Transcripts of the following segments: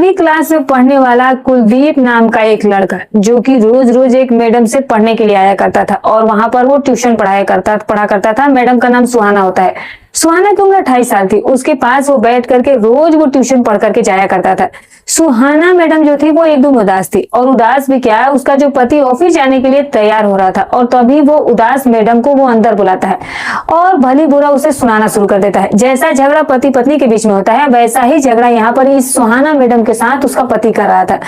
11वीं क्लास में पढ़ने वाला कुलदीप नाम का एक लड़का जो कि रोज रोज एक मैडम से पढ़ने के लिए आया करता था और वहां पर वो ट्यूशन पढ़ा करता था। मैडम का नाम सुहाना होता है। सुहाना की उम्र 28 साल थी। उसके पास वो बैठ करके रोज वो ट्यूशन पढ़ करके जाया करता था। सुहाना मैडम जो थी वो एकदम उदास थी, और उदास भी क्या है, उसका जो पति ऑफिस जाने के लिए तैयार हो रहा था और तभी वो उदास मैडम को वो अंदर बुलाता है और भली बुरा उसे सुनाना शुरू कर देता है। जैसा झगड़ा पति पत्नी के बीच में होता है वैसा ही झगड़ा यहाँ पर इस सुहाना मैडम के साथ उसका पति कर रहा था।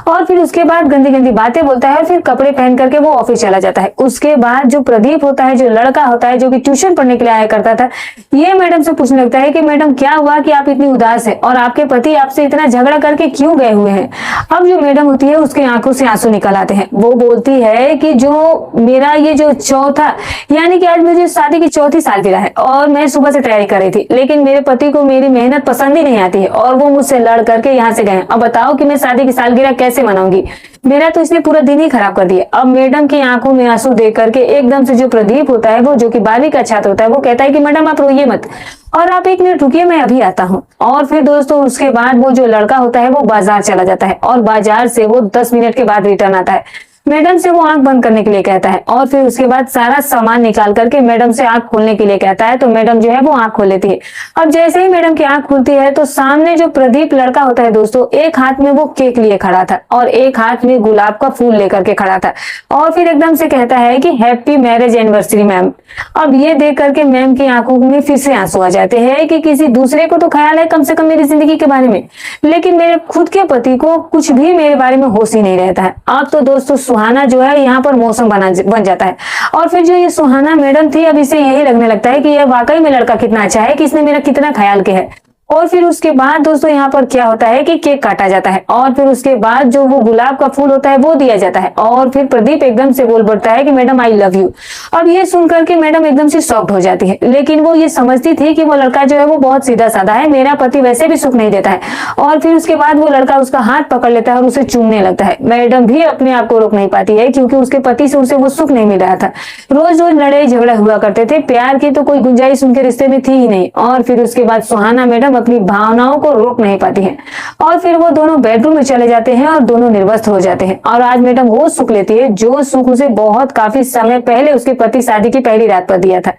और फिर उसके बाद गंदी गंदी बातें बोलता है, फिर कपड़े पहन करके वो ऑफिस चला जाता है। उसके बाद जो प्रदीप होता है, जो लड़का होता है जो कि ट्यूशन पढ़ने के लिए आया करता था, ये मैडम से पूछने लगता है कि मैडम क्या हुआ कि आप इतनी उदास है और आपके पति आपसे इतना झगड़ा करके क्यों गए हुए हैं। अब जो मैडम होती है उसकी आंखों से आंसू निकल आते हैं। वो बोलती है कि जो मेरा ये जो चौथा यानी कि आज मुझे शादी की चौथी सालगिरह है और मैं सुबह से तैयारी कर रही थी, लेकिन मेरे पति को मेरी मेहनत पसंद ही नहीं आती है और वो मुझसे लड़ करके यहाँ से गए। अब बताओ कि मैं शादी की सालगिरह कैसे मनाऊंगी। मेरा तो इसने पूरा दिन ही खराब कर दिया। अब मैडम की आंखों में आंसू देख करके एकदम से जो प्रदीप होता है, वो जो कि 12वीं का छात्र होता है, वो कहता है कि मैडम आप रोइए मत और आप 1 मिनट रुकिए, मैं अभी आता हूँ। और फिर दोस्तों उसके बाद वो जो लड़का होता है वो बाजार चला जाता है और बाजार से वो 10 मिनट के बाद रिटर्न आता है। मैडम से वो आंख बंद करने के लिए कहता है और फिर उसके बाद सारा सामान निकाल करके मैडम से आंख खोलने के लिए कहता है। तो मैडम जो है वो आंख खोल लेती है। अब जैसे ही मैडम की आंख खुलती है तो सामने जो प्रदीप लड़का होता है दोस्तों, एक हाथ में वो केक लिए खड़ा था और एक हाथ में गुलाब का फूल लेकर के खड़ा था और फिर एकदम से कहता है कि हैप्पी मैरिज एनिवर्सरी मैम। अब ये देख करके मैम की आंखों में फिर से आंसू आ जाते हैं कि किसी दूसरे को तो ख्याल है कम से कम मेरी जिंदगी के बारे में, लेकिन मेरे खुद के पति को कुछ भी मेरे बारे में होश ही नहीं रहता है। अब तो दोस्तों सुहाना जो है यहाँ पर मौसम बन जाता है और फिर जो ये सुहाना मैडम थी, अब इसे यही लगने लगता है कि यह वाकई में लड़का कितना अच्छा है कि इसने मेरा कितना ख्याल किया है। और फिर उसके बाद दोस्तों यहाँ पर क्या होता है कि केक काटा जाता है और फिर उसके बाद जो वो गुलाब का फूल होता है वो दिया जाता है और फिर प्रदीप एकदम से बोल पड़ता है कि मैडम आई लव यू। अब ये सुनकर के मैडम एकदम से शॉक्ड हो जाती है, लेकिन वो ये समझती थी कि वो लड़का जो है वो बहुत सीधा साधा है, मेरा पति वैसे भी सुख नहीं देता है। और फिर उसके बाद वो लड़का उसका हाथ पकड़ लेता है और उसे चूमने लगता है। मैडम भी अपने आप को रोक नहीं पाती है क्योंकि उसके पति से उसे वो सुख नहीं मिल रहा था। रोज रोज लड़ाई झगड़ा हुआ करते थे, प्यार की तो कोई गुंजाइश उनके रिश्ते में थी ही नहीं। और फिर उसके बाद सुहाना मैडम अपनी भावनाओं को रोक नहीं पाती है और फिर वो दोनों बेडरूम में चले जाते हैं और दोनों निर्वस्त्र हो जाते हैं। और आज मैडम वो सुख लेती है जो सुख उसे बहुत काफी समय पहले उसके पति शादी की पहली रात पर दिया था।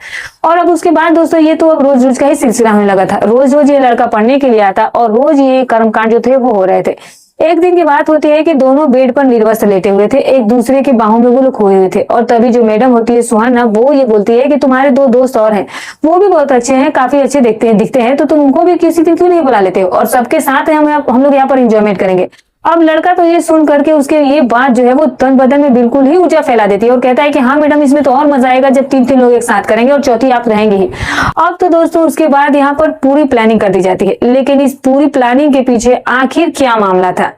और अब उसके बाद दोस्तों ये तो अब रोज रोज का ही सिलसिला होने लगा था। रोज रोज ये लड़का पढ़ने के लिए आता और रोज ये कर्मकांड जो थे वो हो रहे थे। एक दिन की बात होती है कि दोनों बेड पर निर्वस्त्र लेटे हुए थे, एक दूसरे की बाहों में वो लोग खोए हुए थे। और तभी जो मैडम होती है सुहाना, वो ये बोलती है कि तुम्हारे 2 दोस्त और हैं, वो भी बहुत अच्छे हैं, काफी अच्छे दिखते हैं, तो तुम उनको भी किसी दिन क्यों नहीं बुला लेते हो और सबके साथ हम लोग यहाँ पर एंजॉयमेंट करेंगे। अब लड़का तो ये सुन करके उसके ये बात जो है वो तन बदन में बिल्कुल ही ऊर्जा फैला देती है और कहता है कि हाँ मैडम, इसमें तो और मजा आएगा जब 3 लोग एक साथ करेंगे और चौथी आप रहेंगे ही। अब तो दोस्तों उसके बाद यहाँ पर पूरी प्लानिंग कर दी जाती है, लेकिन इस पूरी प्लानिंग के पीछे आखिर क्या मामला था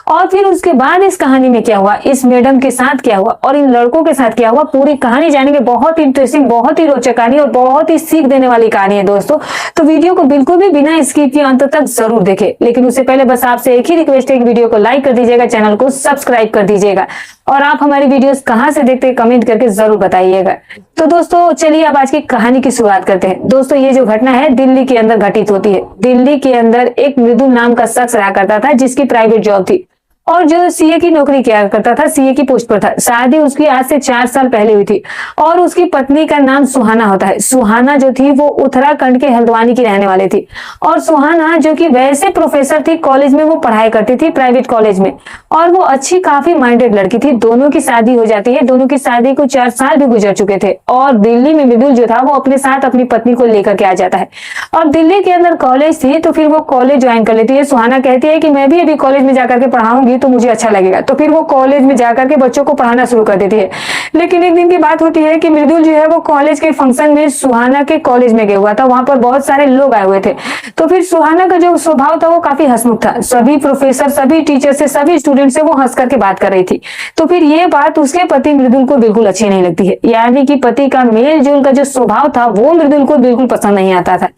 और फिर उसके बाद इस कहानी में क्या हुआ, इस मैडम के साथ क्या हुआ और इन लड़कों के साथ क्या हुआ, पूरी कहानी जानेंगे। बहुत इंटरेस्टिंग, बहुत ही रोचक कहानी और बहुत ही सीख देने वाली कहानी है दोस्तों। तो वीडियो को बिल्कुल भी बिना स्किप किए अंत तक जरूर देखें। लेकिन उससे पहले बस आपसे एक ही रिक्वेस्ट है कि वीडियो को लाइक कर दीजिएगा, चैनल को सब्सक्राइब कर दीजिएगा और आप हमारी वीडियोस कहां से देखते हैं कमेंट करके जरूर बताइएगा। तो दोस्तों चलिए अब आज की कहानी की शुरुआत करते हैं। दोस्तों ये जो घटना है दिल्ली के अंदर घटित होती है। दिल्ली के अंदर एक मृदुल नाम का शख्स रहा करता था जिसकी प्राइवेट जॉब थी और जो सीए की नौकरी किया करता था, सीए की पोस्ट पर था। शादी उसकी आज से 4 साल पहले हुई थी और उसकी पत्नी का नाम सुहाना होता है। सुहाना जो थी वो उत्तराखंड के हल्द्वानी की रहने वाली थी और सुहाना जो कि वैसे प्रोफेसर थी, कॉलेज में वो पढ़ाई करती थी, प्राइवेट कॉलेज में, और वो अच्छी काफी माइंडेड लड़की थी। दोनों की शादी हो जाती है। दोनों की शादी को 4 साल भी गुजर चुके थे और दिल्ली में मृदुल जो था वो अपने साथ अपनी पत्नी को लेकर के आ जाता है। और दिल्ली के अंदर कॉलेज थी तो फिर वो कॉलेज ज्वाइन कर लेती है। सुहाना कहती है कि मैं भी अभी कॉलेज में जाकर के पढ़ाऊंगी तो मुझे अच्छा लगेगा, तो फिर वो कॉलेज में जाकर के बच्चों को पढ़ाना शुरू कर देती है। लेकिन एक दिन की बात होती है कि मृदुल जो है वो कॉलेज के फंक्शन में सुहाना के कॉलेज में गया हुआ था। वहां पर बहुत सारे लोग आए हुए थे। तो फिर सुहाना का जो स्वभाव था वो काफी हंसमुख था। सभी प्रोफेसर, सभी टीचर से, सभी स्टूडेंट से वो हंस करके बात कर रही थी। तो फिर ये बात उसके पति मृदुल को बिल्कुल अच्छी नहीं लगती है, यानी कि पति का मेल जोल का जो स्वभाव था वो मृदुल को बिल्कुल पसंद नहीं आता था।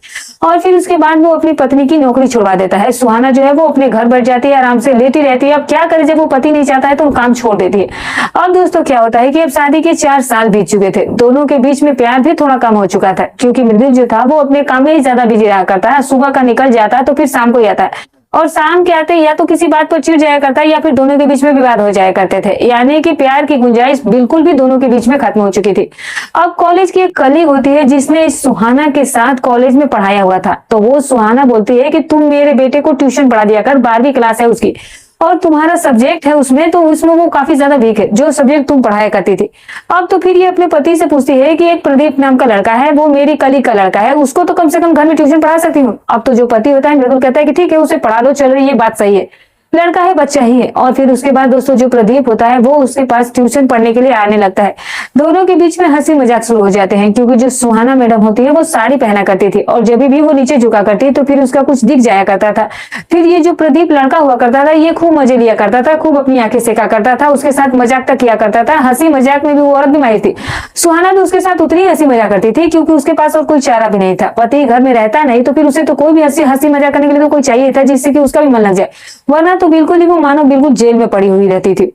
और फिर उसके बाद वो अपनी पत्नी की नौकरी छुड़वा देता है। सुहाना जो है वो अपने घर बैठ जाती है, आराम से लेटी रहती है। अब क्या करे, जब वो पति नहीं चाहता है तो वो काम छोड़ देती है। अब दोस्तों क्या होता है कि अब शादी के 4 साल बीत चुके थे। दोनों के बीच में प्यार भी थोड़ा कम हो चुका था क्योंकि मृदुल जो था वो अपने काम में ही ज्यादा बिजी रहा करता है। सुबह का निकल जाता है तो फिर शाम को ही आता है और शाम के आते या तो किसी बात पर चिढ़ जाया करता है या फिर दोनों के बीच में विवाद हो जाया करते थे, यानी कि प्यार की गुंजाइश बिल्कुल भी दोनों के बीच में खत्म हो चुकी थी। अब कॉलेज की एक कलीग होती है जिसने इस सुहाना के साथ कॉलेज में पढ़ाया हुआ था, तो वो सुहाना बोलती है कि तुम मेरे बेटे को ट्यूशन पढ़ा दिया कर, 12वीं क्लास है उसकी और तुम्हारा सब्जेक्ट है उसमें, तो उसमें वो काफी ज्यादा वीक है जो सब्जेक्ट तुम पढ़ाया करती थी। अब तो फिर ये अपने पति से पूछती है कि एक प्रदीप नाम का लड़का है, वो मेरी कलीग का लड़का है, उसको तो कम से कम घर में ट्यूशन पढ़ा सकती हूँ। अब तो जो पति होता है मृदुल कहता है कि ठीक है उसे पढ़ा दो, चलो ये बात सही है, लड़का है बच्चा ही है। और फिर उसके बाद दोस्तों जो प्रदीप होता है वो उसके पास ट्यूशन पढ़ने के लिए आने लगता है। दोनों के बीच में हंसी मजाक शुरू हो जाते हैं, क्योंकि जो सुहाना मैडम होती है वो साड़ी पहना करती थी और जब भी वो नीचे झुका करती तो फिर उसका कुछ दिख जाया करता था। फिर ये जो प्रदीप लड़का हुआ करता था ये खूब मजे लिया करता था, खूब अपनी आंखें सेका करता था, उसके साथ मजाक तक किया करता था। हंसी मजाक में भी वो औरत भी माहिर थी। सुहाना भी उसके साथ उतनी हंसी मजाक करती थी क्योंकि उसके पास और कोई चारा भी नहीं था, पति घर में रहता नहीं तो फिर उसे तो कोई भी हंसी मजाक करने के लिए तो कोई चाहिए था जिससे कि उसका भी मन लग जाए, वरना तो बिल्कुल ही वो मानो बिल्कुल जेल में पड़ी हुई रहती थी।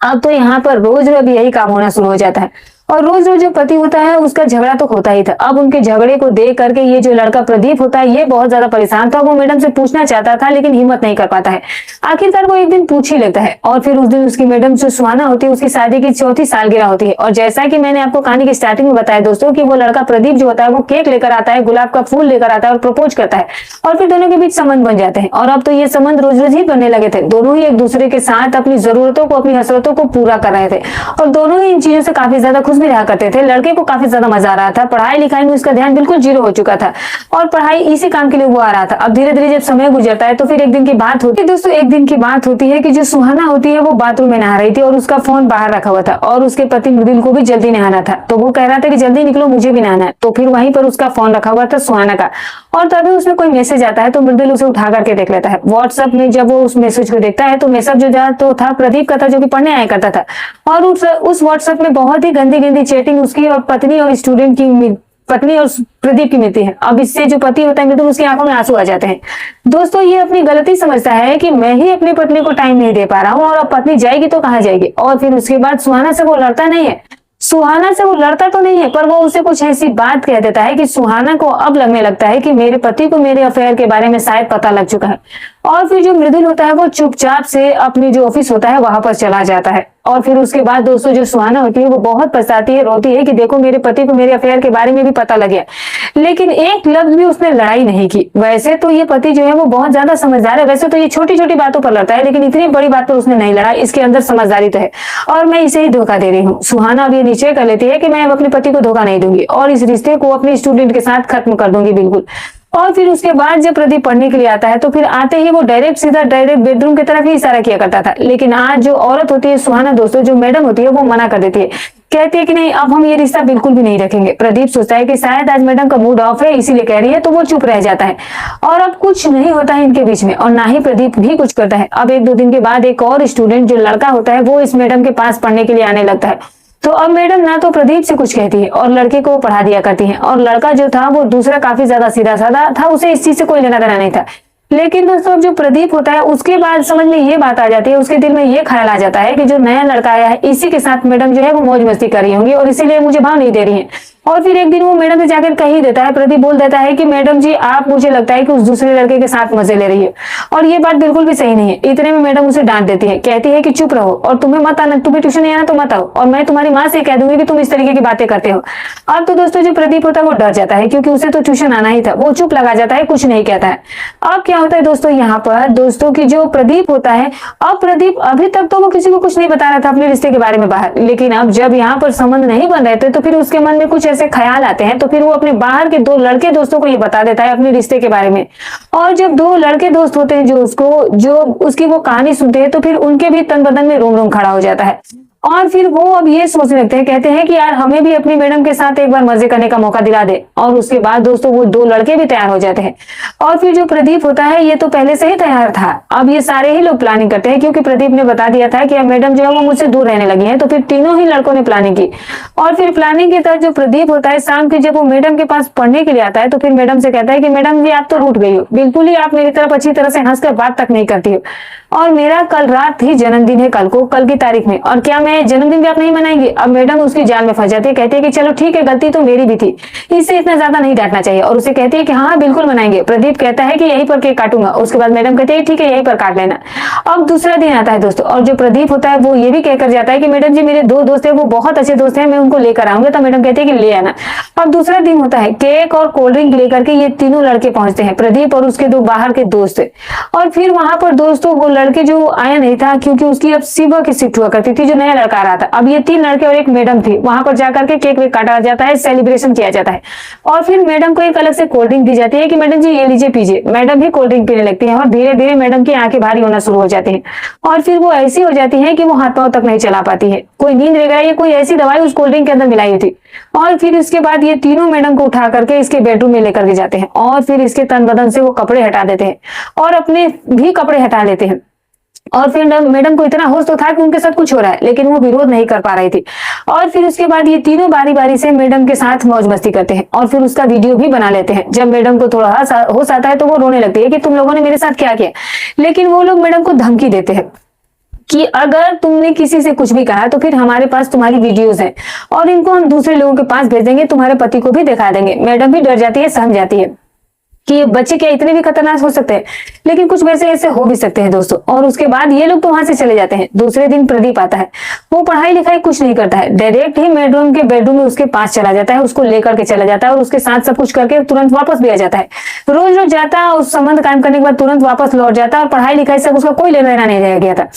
अब तो यहाँ पर रोज रोज यही काम होना शुरू हो जाता है और रोज रोज जो पति होता है उसका झगड़ा तो होता ही था। अब उनके झगड़े को देख करके ये जो लड़का प्रदीप होता है ये बहुत ज्यादा परेशान था। वो मैडम से पूछना चाहता था लेकिन हिम्मत नहीं कर पाता है। आखिरकार वो एक दिन पूछ ही लेता है और फिर उस दिन उसकी मैडम जो सुहाना होती है उसकी शादी की 4थी सालगिरह होती है। और जैसा कि मैंने आपको कहानी की स्टार्टिंग में बताया दोस्तों कि वो लड़का प्रदीप जो होता है वो केक लेकर आता है, गुलाब का फूल लेकर आता है और प्रपोज करता है और फिर दोनों के बीच संबंध बन जाते हैं। और अब तो ये संबंध रोज रोज ही बनने लगे थे। दोनों ही एक दूसरे के साथ अपनी जरूरतों को, अपनी हसरतों को पूरा कर रहे थे और दोनों ही इन चीजों से काफी ज्यादा खुश भी रहा करते थे। लड़के को काफी ज्यादा मजा आ रहा था, पढ़ाई लिखाई में उसका ध्यान बिल्कुल जीरो हो चुका था और पढ़ाई इसी काम के लिए वो आ रहा था। अब धीरे धीरे जब समय गुजरता है तो फिर एक दिन की बात होती है दोस्तों, एक दिन की बात होती है कि जो सुहाना होती है वो बाथरूम में नहा रही थी और उसका फोन बाहर रखा हुआ था और उसके पति मृदुल को भी जल्दी नहाना था, तो वो कह रहा था कि जल्दी निकलो मुझे भी नहाना है। तो फिर वहीं पर उसका फोन रखा हुआ था सुहाना का और तभी उसमें कोई मैसेज आता है तो मृदुल उसे उठा करके देख लेता है। व्हाट्सएप में जब वो उस मैसेज को देखता है तो मैसेज जो तो था प्रदीप का था जो कि पढ़ने आया करता था और उस व्हाट्सएप में बहुत ही गंदी गंदी चैटिंग उसकी और पत्नी और स्टूडेंट की, पत्नी और प्रदीप की मिलती है। अब इससे जो पति होता है मृदुल उसकी आंखों में आंसू आ जाते हैं। दोस्तों ये अपनी गलती समझता है कि मैं ही अपनी पत्नी को टाइम नहीं दे पा रहा हूँ और अब पत्नी जाएगी तो कहाँ जाएगी। और फिर उसके बाद सुहाना से वो लड़ता नहीं है, सुहाना से वो लड़ता तो नहीं है पर वो उसे कुछ ऐसी बात कह देता है कि सुहाना को अब लगने लगता है कि मेरे पति को मेरे अफेयर के बारे में शायद पता लग चुका है। और फिर जो मृदुल होता है वो चुपचाप से अपनी जो ऑफिस होता है वहां पर चला जाता है। और फिर उसके बाद दोस्तों जो सुहाना होती है वो बहुत पछताती है, रोती है कि देखो मेरे पति को मेरे अफेयर के बारे में भी पता लग गया, लेकिन एक लफ्ज भी उसने लड़ाई नहीं की। वैसे तो ये पति जो है वो बहुत ज्यादा समझदार है, वैसे तो ये छोटी छोटी बातों पर लड़ता है लेकिन इतनी बड़ी बात पर उसने नहीं लड़ा, इसके अंदर समझदारी तो है और मैं इसे ही धोखा दे रही हूँ। सुहाना अब ये निश्चय कर लेती है कि मैं अपने पति को धोखा नहीं दूंगी और इस रिश्ते को अपने स्टूडेंट के साथ खत्म कर दूंगी बिल्कुल। और फिर उसके बाद जब प्रदीप पढ़ने के लिए आता है तो फिर आते ही वो सीधा डायरेक्ट बेडरूम की तरफ ही इशारा किया करता था। लेकिन आज जो औरत होती है सुहाना दोस्तों, जो मैडम होती है वो मना कर देती है, कहती है कि नहीं अब हम ये रिश्ता बिल्कुल भी नहीं रखेंगे। प्रदीप सोचता है कि शायद आज मैडम का मूड ऑफ है इसीलिए कह रही है, तो वो चुप रह जाता है और अब कुछ नहीं होता है इनके बीच में और ना ही प्रदीप भी कुछ करता है। अब 1-2 दिन के बाद एक और स्टूडेंट जो लड़का होता है वो इस मैडम के पास पढ़ने के लिए आने लगता है। तो अब मैडम ना तो प्रदीप से कुछ कहती है और लड़के को पढ़ा दिया करती है और लड़का जो था वो दूसरा काफी ज्यादा सीधा साधा था, उसे इस चीज से कोई लेना देना नहीं था। लेकिन दोस्तों जो प्रदीप होता है उसके बाद समझ में ये बात आ जाती है, उसके दिल में ये ख्याल आ जाता है कि जो नया लड़का आया है इसी के साथ मैडम जो है वो मौज मस्ती कर रही होंगी और इसीलिए मुझे भाव नहीं दे रही है। और फिर एक दिन वो मैडम से जाकर कह ही देता है, प्रदीप बोल देता है कि मैडम जी आप मुझे लगता है कि उस दूसरे लड़के के साथ मजे ले रही है और ये बात बिल्कुल भी सही नहीं है। इतने में मैडम उसे डांट देती है, कहती है कि चुप रहो और तुम्हें मत आना, तुम्हें ट्यूशन नहीं आना तो मत आओ और मैं तुम्हारी माँ से कह दूंगी कि तुम इस तरीके की बातें करते हो। अब तो दोस्तों जो प्रदीप होता है वो डर जाता है क्योंकि उसे तो ट्यूशन आना ही था, वो चुप लगा जाता है, कुछ नहीं कहता है। अब क्या होता है दोस्तों यहाँ पर दोस्तों की जो प्रदीप होता है, अब प्रदीप अभी तक तो वो किसी को कुछ नहीं बता रहा था अपने रिश्ते के बारे में बाहर, लेकिन अब जब यहाँ पर संबंध नहीं बन रहे थे तो फिर उसके मन में कुछ ऐसे ख्याल आते हैं तो फिर वो अपने बाहर के 2 लड़के दोस्तों को ये बता देता है अपने रिश्ते के बारे में। और जब 2 लड़के दोस्त होते हैं जो उसकी वो कहानी सुनते हैं तो फिर उनके भी तन बदन में रोम रोम खड़ा हो जाता है और फिर वो अब ये सोचने लगते हैं, कहते हैं कि यार हमें भी अपनी मैडम के साथ एक बार मजे करने का मौका दिला दे। और उसके बाद दोस्तों वो 2 लड़के भी तैयार हो जाते हैं और फिर जो प्रदीप होता है ये तो पहले से ही तैयार था। अब ये सारे ही लोग प्लानिंग करते हैं क्योंकि प्रदीप ने बता दिया था कि अब मैडम जो है वो मुझसे दूर रहने लगी है, तो फिर तीनों ही लड़कों ने प्लानिंग की। और फिर प्लानिंग के तहत जो प्रदीप होता है शाम के जब वो मैडम के पास पढ़ने के लिए आता है तो फिर मैडम से कहता है कि मैडम जी आप तो रूठ गई हो, बिल्कुल ही आप मेरी तरफ अच्छी तरह से हंसकर बात तक नहीं करती हो और मेरा कल रात ही जन्मदिन है, कल की तारीख में, और क्या मैं जन्मदिन भी आप नहीं मनाएंगे। अब मैडम उसकी जाल में फंस जाती है, कहती है कि चलो ठीक है, गलती तो मेरी भी थी, इससे इतना ज्यादा नहीं डांटना चाहिए, और उसे कहती है कि हाँ बिल्कुल मनाएंगे। प्रदीप कहता है कि यहीं पर केक काटूंगा। उसके बाद मैडम कहती है ठीक है, यहीं पर काट लेना। अब दूसरा दिन आता है दोस्तों, और जो प्रदीप होता है वो ये भी कहकर जाता है कि मैडम जी मेरे 2 दोस्त है, वो बहुत अच्छे दोस्त हैं, मैं उनको लेकर आऊंगा। तो मैडम कहती है कि ले आना। अब दूसरा दिन होता है, केक और कोल्ड ड्रिंक लेकर के ये तीनों लड़के पहुंचते हैं, प्रदीप और उसके 2 बाहर के दोस्त। और फिर वहां पर दोस्तों वो लड़के जो आया नहीं था, क्योंकि उसकी अब सुबह की शिफ्ट हुआ करती थी, जो नया लड़का आ रहा था। अब ये 3 लड़के और एक मैडम थी, वहां पर जाकर के केक वेक काटा जाता है, सेलिब्रेशन किया जाता है। और फिर मैडम को एक अलग से कोल्ड ड्रिंक दी जाती है कि मैडम जी ये लीजिए पीजिए। मैडम भी कोल्ड ड्रिंक पीने लगती है, और धीरे धीरे मैडम की आंखें भारी होना शुरू हो जाती है, और फिर वो ऐसी हो जाती है कि वो हाथ पांव तक नहीं चला पाती है। कोई नींद वगैरह या कोई ऐसी दवाई उस कोल्ड ड्रिंक के अंदर मिलाई थी। और फिर इसके बाद ये तीनों मैडम को उठा करके इसके बेडरूम में लेकर के जाते हैं, और फिर इसके तन बदन से वो कपड़े हटा देते हैं, और अपने भी कपड़े हटा लेते हैं। और फिर मैडम को इतना होश तो था कि उनके साथ कुछ हो रहा है, लेकिन वो विरोध नहीं कर पा रही थी। और फिर उसके बाद ये तीनों बारी बारी से मैडम के साथ मौज मस्ती करते हैं, और फिर उसका वीडियो भी बना लेते हैं। जब मैडम को थोड़ा होश आता है तो वो रोने लगती है कि तुम लोगों ने मेरे साथ क्या किया। लेकिन वो लोग मैडम को धमकी देते हैं कि अगर तुमने किसी से कुछ भी कहा तो फिर हमारे पास तुम्हारी वीडियोस हैं, और इनको हम दूसरे लोगों के पास भेज देंगे, तुम्हारे पति को भी दिखा देंगे। मैडम भी डर जाती है, सहम जाती है कि बच्चे क्या इतने भी खतरनाक हो सकते हैं, लेकिन कुछ वैसे ऐसे हो भी सकते हैं दोस्तों। और उसके बाद ये लोग तो वहां से चले जाते हैं। दूसरे दिन प्रदीप आता है, वो पढ़ाई लिखाई कुछ नहीं करता है, डायरेक्ट ही मैडम के बेडरूम में उसके पास चला जाता है, उसको लेकर के चला जाता है, और उसके साथ सब कुछ करके तुरंत वापस भी आ जाता है। रोज रोज जाता है, उस संबंध कायम करने के बाद तुरंत वापस लौट जाता है, और पढ़ाई लिखाई से उसका कोई लेना देना नहीं रह गया था।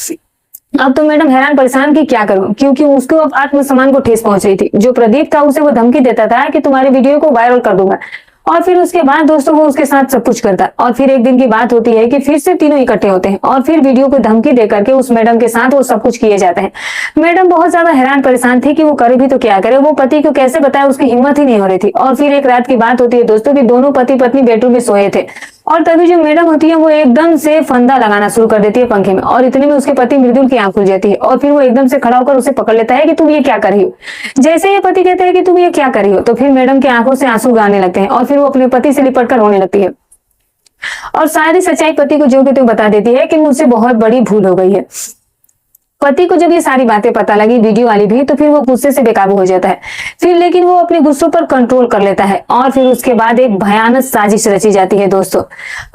अब तो मैडम हैरान परेशान कि क्या करूं, क्योंकि उसको अब आत्मसम्मान को ठेस पहुंच रही थी। जो प्रदीप था उसे वो धमकी देता था कि तुम्हारे वीडियो को वायरल कर दूंगा, और फिर उसके बाद दोस्तों वो उसके साथ सब कुछ करता है। और फिर एक दिन की बात होती है कि फिर से तीनों इकट्ठे होते हैं, और फिर वीडियो को धमकी देकर के उस मैडम के साथ वो सब कुछ किए जाते हैं। मैडम बहुत ज्यादा हैरान परेशान थी कि वो करे भी तो क्या करे, वो पति को कैसे बताए, उसकी हिम्मत ही नहीं हो रही थी। और फिर एक रात की बात होती है दोस्तों कि दोनों पति पत्नी बेडरूम में सोए थे, और तभी जो मैडम होती है वो एकदम से फंदा लगाना शुरू कर देती है पंखे में, और इतने में उसके पति मृदुल की आंख खुल जाती है, और फिर वो एकदम से खड़ा होकर उसे पकड़ लेता है कि तुम ये क्या कर रही हो। जैसे ये पति कहते हैं कि तुम ये क्या कर रही हो, तो फिर मैडम की आंखों से आंसू आने लगते हैं, और फिर वो अपने पति से लिपट कर रोने लगती है, और सारी सच्चाई पति को जो कि तुम बता देती है कि मुझसे बहुत बड़ी भूल हो गई है। पति को जब ये सारी बातें पता लगी, वीडियो वाली भी, तो फिर वो गुस्से से बेकाबू हो जाता है। फिर लेकिन वो अपने गुस्सों पर कंट्रोल कर लेता है, और फिर उसके बाद एक भयानक साजिश रची जाती है दोस्तों।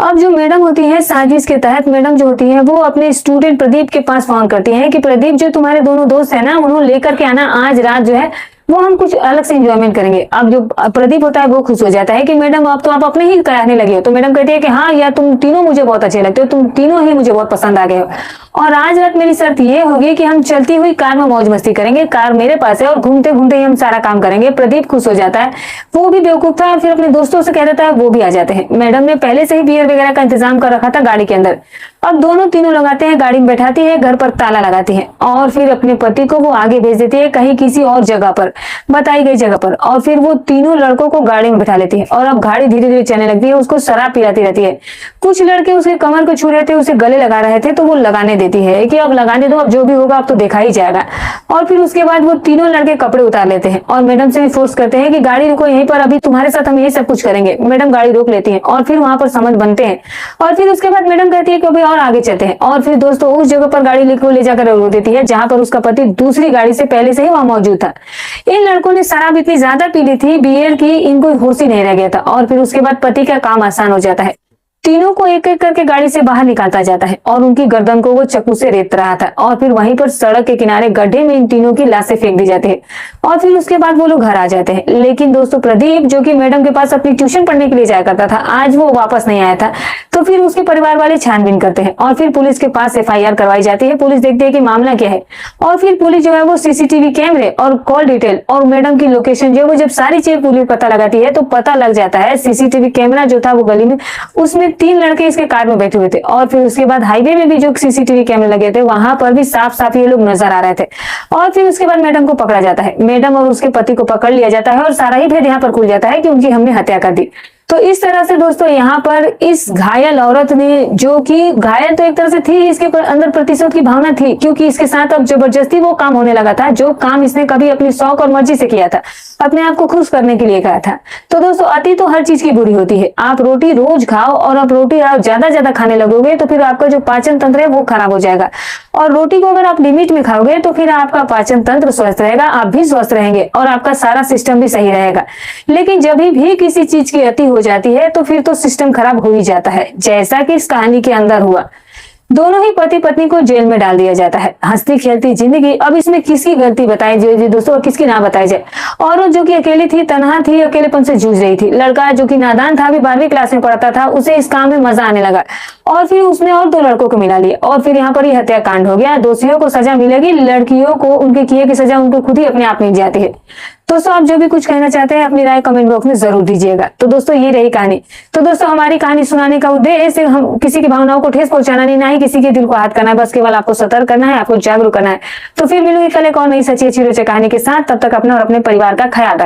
अब जो मैडम होती है, साजिश के तहत मैडम जो होती है वो अपने स्टूडेंट प्रदीप के पास फोन करती है कि प्रदीप जो तुम्हारे दोनों दोस्त है ना, उन्होंने लेकर के आना, आज रात जो है वो हम कुछ अलग से एंजॉयमेंट करेंगे। अब जो प्रदीप होता है वो खुश हो जाता है कि मैडम अब तो आप अपने ही कहने लगे हो। तो मैडम कहती है कि हाँ यार, तुम तीनों मुझे बहुत अच्छे लगते हो, तुम तीनों ही मुझे बहुत पसंद आ गए हो, और आज रात मेरी शर्त ये होगी कि हम चलती हुई कार में मौज मस्ती करेंगे, कार मेरे पास है, और घूमते घूमते ही हम सारा काम करेंगे। प्रदीप खुश हो जाता है, वो भी बेवकूफ था, फिर अपने दोस्तों से कह देता है, वो भी आ जाते हैं। मैडम ने पहले से ही बियर वगैरह का इंतजाम कर रखा था गाड़ी के अंदर। अब दोनों तीनों लगाते हैं, गाड़ी में बैठाती है, घर पर ताला लगाती है, और फिर अपने पति को वो आगे भेज देती है कहीं किसी और जगह पर, बताई गई जगह पर। और फिर वो तीनों लड़कों को गाड़ी में बैठा लेती है, और अब गाड़ी धीरे धीरे चलने लगती है, उसको शराब पिलाती रहती है। कुछ लड़के उसके कमर को छू रहे थे, उसे गले लगा रहे थे, तो वो लगाने देती है कि अब लगाने दो, अब जो भी होगा अब तो देखा ही जाएगा। और फिर उसके बाद वो तीनों लड़के कपड़े उतार लेते हैं, और मैडम से भी फोर्स करते हैं कि गाड़ी रुको यहीं पर, अभी तुम्हारे साथ हम यही सब कुछ करेंगे। मैडम गाड़ी रोक लेती है, और फिर वहां पर संबंध बनते हैं। और फिर उसके बाद मैडम कहती है कि अभी और आगे चलते हैं, और फिर दोस्तों उस जगह पर गाड़ी ले जाकर रोक देती है जहां पर उसका पति दूसरी गाड़ी से पहले से ही वहां मौजूद था। इन लड़कों ने शराब इतनी ज्यादा पी ली थी बियर की, इनको होश ही नहीं रह गया था। और फिर उसके बाद पति का काम आसान हो जाता है, तीनों को एक एक करके गाड़ी से बाहर निकालता जाता है, और उनकी गर्दन को वो चाकू से रेत रहा था, और फिर वहीं पर सड़क के किनारे गड्ढे में इन तीनों की लाशें फेंक दी जाती है। और फिर उसके बाद वो लोग घर आ जाते हैं। लेकिन दोस्तों प्रदीप जो कि मैडम के पास अपनी ट्यूशन पढ़ने के लिए जाया करता था, आज वो वापस नहीं आया था। तो फिर उसके परिवार वाले छानबीन करते हैं, और फिर पुलिस के पास FIR करवाई जाती है। पुलिस देखती है कि मामला क्या है, और फिर पुलिस जो है वो CCTV कैमरे और कॉल डिटेल और मैडम की लोकेशन जो है वो जब सारी चीज पुलिस पता लगाती है, तो पता लग जाता है CCTV कैमरा जो था वो गली में, उसमें 3 लड़के इसके कार में बैठे हुए थे। और फिर उसके बाद हाईवे में भी जो CCTV कैमरे लगे थे, वहां पर भी साफ साफ ये लोग नजर आ रहे थे। और फिर उसके बाद मैडम को पकड़ा जाता है, मैडम और उसके पति को पकड़ लिया जाता है, और सारा ही भेद यहाँ पर खुल जाता है कि उनकी हमने हत्या कर दी। तो इस तरह से दोस्तों यहाँ पर इस घायल औरत ने, जो कि घायल तो एक तरह से थी, इसके अंदर प्रतिशोध की भावना थी, क्योंकि इसके साथ अब जबरदस्ती वो काम होने लगा था जो काम इसने कभी अपनी शौक और मर्जी से किया था, अपने आप को खुश करने के लिए कहा था। तो दोस्तों अति तो हर चीज की बुरी होती है। आप रोटी रोज खाओ, और आप रोटी आप ज्यादा खाने लगोगे तो फिर आपका जो पाचन तंत्र है वो खराब हो जाएगा, और रोटी को अगर आप लिमिट में खाओगे तो फिर आपका पाचन तंत्र स्वस्थ रहेगा, आप भी स्वस्थ रहेंगे और आपका सारा सिस्टम भी सही रहेगा। लेकिन जब भी किसी चीज की अति हो जाती है तो फिर तो सिस्टम खराब हो ही जाता है, जैसा कि इस कहानी के अंदर हुआ। दोनों ही पति पत्नी को जेल में डाल दिया जाता है। हंसती खेलती जिंदगी, अब इसमें किसकी गलती बताई जाए दोस्तों और किसकी ना बताई जाए। औरत जो कि अकेली थी, तनहा थी, अकेलेपन से जूझ रही थी। लड़का जो कि नादान था, अभी 12वीं क्लास में पढ़ता था, उसे इस काम में मजा आने लगा और फिर उसने और 2 लड़कों को मिला लिया और फिर यहाँ पर ही हत्याकांड हो गया। दोषियों को सजा मिलेगी, लड़कियों को उनके किए की सजा उनको खुद ही अपने आप मिल जाती है। दोस्तों आप जो भी कुछ कहना चाहते हैं अपनी राय कमेंट बॉक्स में जरूर दीजिएगा। तो दोस्तों ये रही कहानी। तो दोस्तों हमारी कहानी सुनाने का उद्देश्य हम किसी की भावनाओं को ठेस पहुंचाना नहीं, ना ही किसी के दिल को आहत करना है, बस केवल आपको सतर्क करना है, आपको जागरूक करना है। तो फिर मिलूंगी कल एक और नई सच्ची अच्छी रोचक कहानी के साथ। तब तक अपना और अपने परिवार का ख्याल रखें।